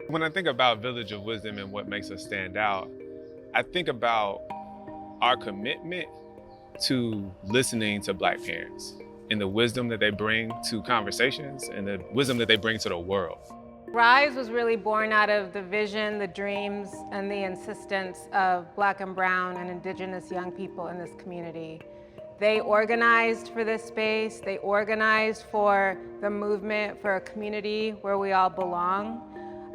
When I think about Village of Wisdom and what makes us stand out, I think about our commitment to listening to Black parents and the wisdom that they bring to conversations and the wisdom that they bring to the world. Rise was really born out of the vision, the dreams, and the insistence of Black and Brown and Indigenous young people in this community. They organized for this space, they organized for the movement for a community where we all belong,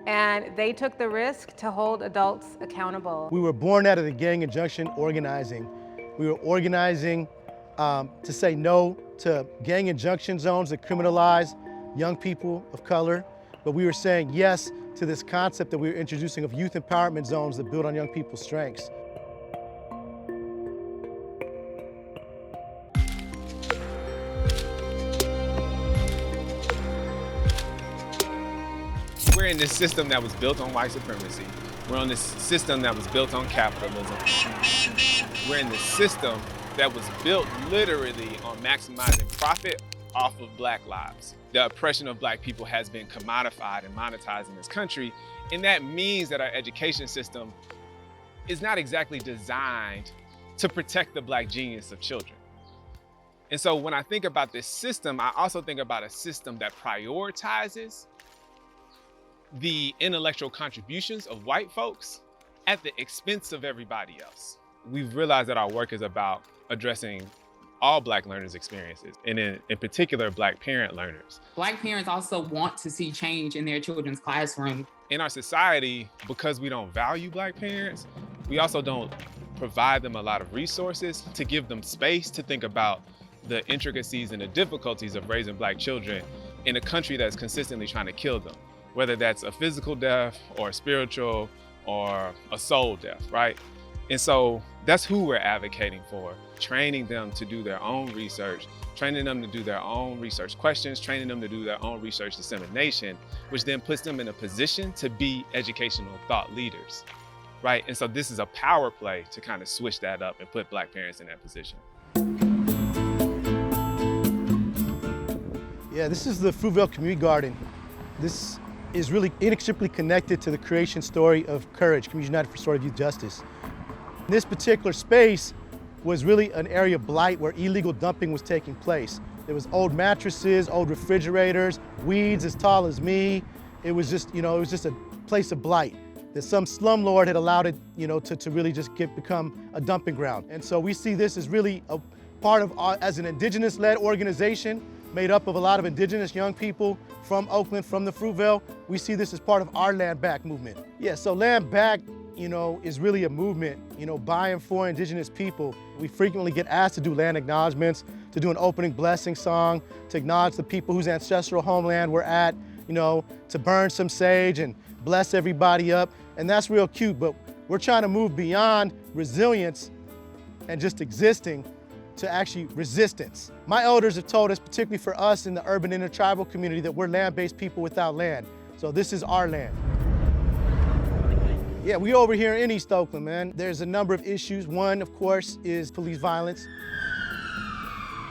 and they took the risk to hold adults accountable. We were born out of the gang injunction organizing. We were organizing to say no to gang injunction zones that criminalize young people of color, but we were saying yes to this concept that we were introducing of youth empowerment zones that build on young people's strengths. We're in this system that was built on white supremacy. We're on this system that was built on capitalism. We're in this system that was built literally on maximizing profit off of Black lives. The oppression of Black people has been commodified and monetized in this country, and that means that our education system is not exactly designed to protect the Black genius of children. And so when I think about this system, I also think about a system that prioritizes the intellectual contributions of white folks at the expense of everybody else. We've realized that our work is about addressing all Black learners' experiences, and in particular, Black parent learners. Black parents also want to see change in their children's classroom. In our society, because we don't value Black parents, we also don't provide them a lot of resources to give them space to think about the intricacies and the difficulties of raising Black children in a country that's consistently trying to kill them, whether that's a physical death or a spiritual or a soul death, right? And so that's who we're advocating for, training them to do their own research, training them to do their own research questions, training them to do their own research dissemination, which then puts them in a position to be educational thought leaders, right? And so this is a power play to kind of switch that up and put Black parents in that position. Yeah, this is the Fruitvale Community Garden. This is really inextricably connected to the creation story of Courage, Community United for Restorative Youth Justice. This particular space was really an area of blight where illegal dumping was taking place. There was old mattresses, old refrigerators, weeds as tall as me. It was just, it was just a place of blight that some slumlord had allowed it, to really just become a dumping ground. And so we see this as really a part of as an indigenous-led organization made up of a lot of indigenous young people from Oakland, from the Fruitvale. We see this as part of our Land Back movement. Yeah, so Land Back, is really a movement, by and for indigenous people. We frequently get asked to do land acknowledgements, to do an opening blessing song, to acknowledge the people whose ancestral homeland we're at, to burn some sage and bless everybody up. And that's real cute, but we're trying to move beyond resilience and just existing to actually resistance. My elders have told us, particularly for us in the urban intertribal community, that we're land-based people without land. So this is our land. Yeah, we over here in East Oakland, man. There's a number of issues. One, of course, is police violence,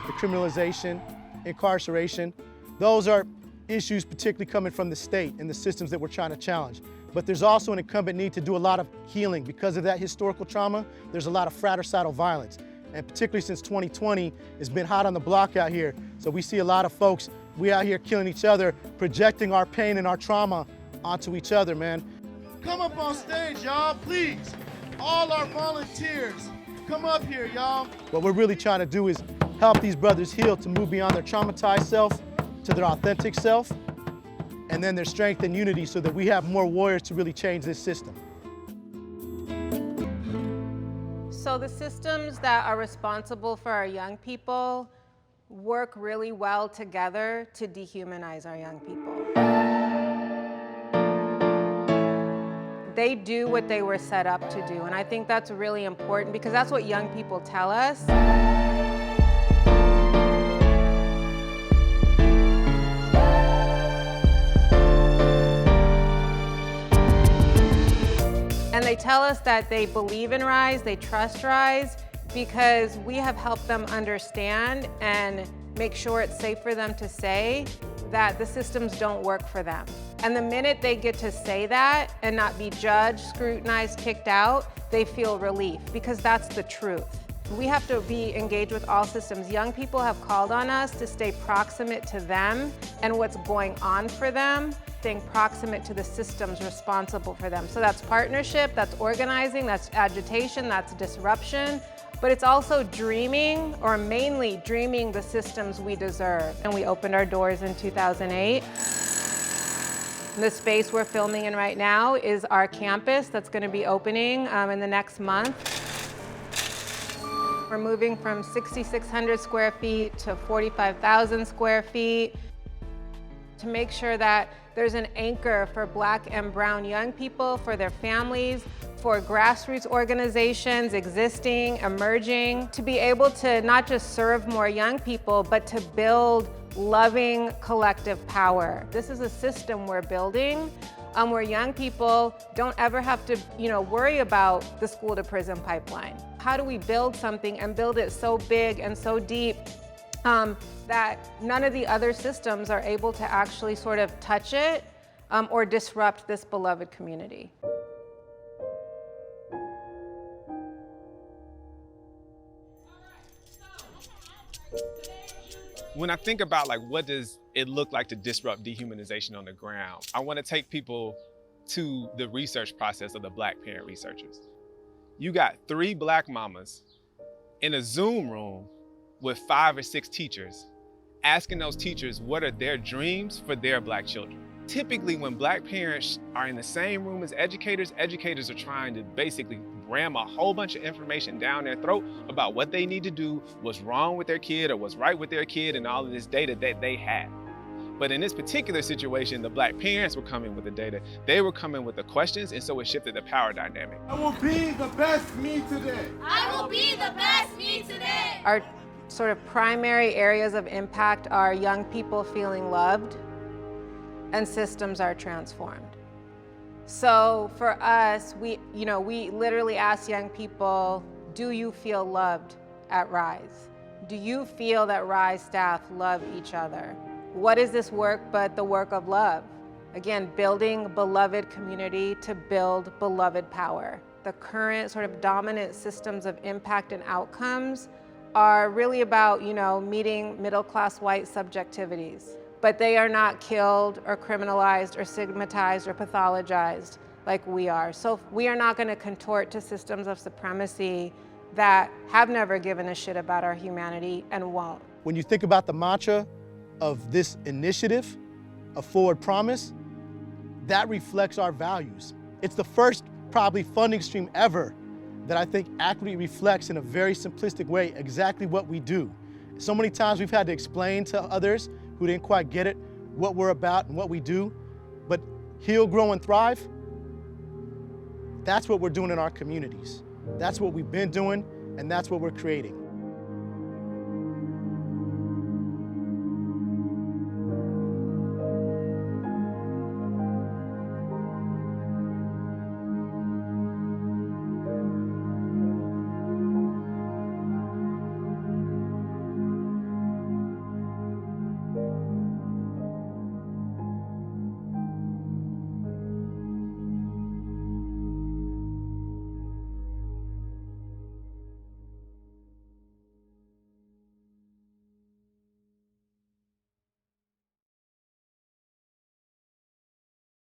the criminalization, incarceration. Those are issues particularly coming from the state and the systems that we're trying to challenge. But there's also an incumbent need to do a lot of healing. Because of that historical trauma, there's a lot of fratricidal violence. And particularly since 2020, it's been hot on the block out here. So we see a lot of folks, we out here killing each other, projecting our pain and our trauma onto each other, man. Come up on stage, y'all, please. All our volunteers, come up here, y'all. What we're really trying to do is help these brothers heal to move beyond their traumatized self to their authentic self, and then their strength and unity so that we have more warriors to really change this system. So the systems that are responsible for our young people work really well together to dehumanize our young people. They do what they were set up to do, and I think that's really important because that's what young people tell us. And they tell us that they believe in Rise, they trust Rise, because we have helped them understand and make sure it's safe for them to say that the systems don't work for them. And the minute they get to say that and not be judged, scrutinized, kicked out, they feel relief, because that's the truth. We have to be engaged with all systems. Young people have called on us to stay proximate to them and what's going on for them, staying proximate to the systems responsible for them. So that's partnership, that's organizing, that's agitation, that's disruption, but it's also dreaming, or mainly dreaming the systems we deserve. And we opened our doors in 2008. The space we're filming in right now is our campus that's going to be opening in the next month. We're moving from 6,600 square feet to 45,000 square feet to make sure that there's an anchor for Black and brown young people, for their families, for grassroots organizations, existing, emerging, to be able to not just serve more young people, but to build loving collective power. This is a system we're building where young people don't ever have to, worry about the school to prison pipeline. How do we build something and build it so big and so deep that none of the other systems are able to actually sort of touch it or disrupt this beloved community? When I think about what does it look like to disrupt dehumanization on the ground, I want to take people to the research process of the Black parent researchers. You got 3 Black mamas in a Zoom room with 5 or 6 teachers, asking those teachers what are their dreams for their Black children. Typically, when Black parents are in the same room as educators, educators are trying to basically ram a whole bunch of information down their throat about what they need to do, what's wrong with their kid or what's right with their kid, and all of this data that they have. But in this particular situation, the Black parents were coming with the data. They were coming with the questions, and so it shifted the power dynamic. I will be the best me today. I will be the best me today. Our sort of primary areas of impact are young people feeling loved, and systems are transformed. So for us, we literally ask young people, do you feel loved at RISE? Do you feel that RISE staff love each other? What is this work but the work of love? Again, building beloved community to build beloved power. The current sort of dominant systems of impact and outcomes are really about, meeting middle-class white subjectivities. But they are not killed or criminalized or stigmatized or pathologized like we are. So we are not going to contort to systems of supremacy that have never given a shit about our humanity and won't. When you think about the mantra of this initiative, a forward promise, that reflects our values. It's the first probably funding stream ever that I think accurately reflects in a very simplistic way exactly what we do. So many times we've had to explain to others who didn't quite get it what we're about and what we do, but Heal, Grow, and Thrive, that's what we're doing in our communities. That's what we've been doing, and that's what we're creating.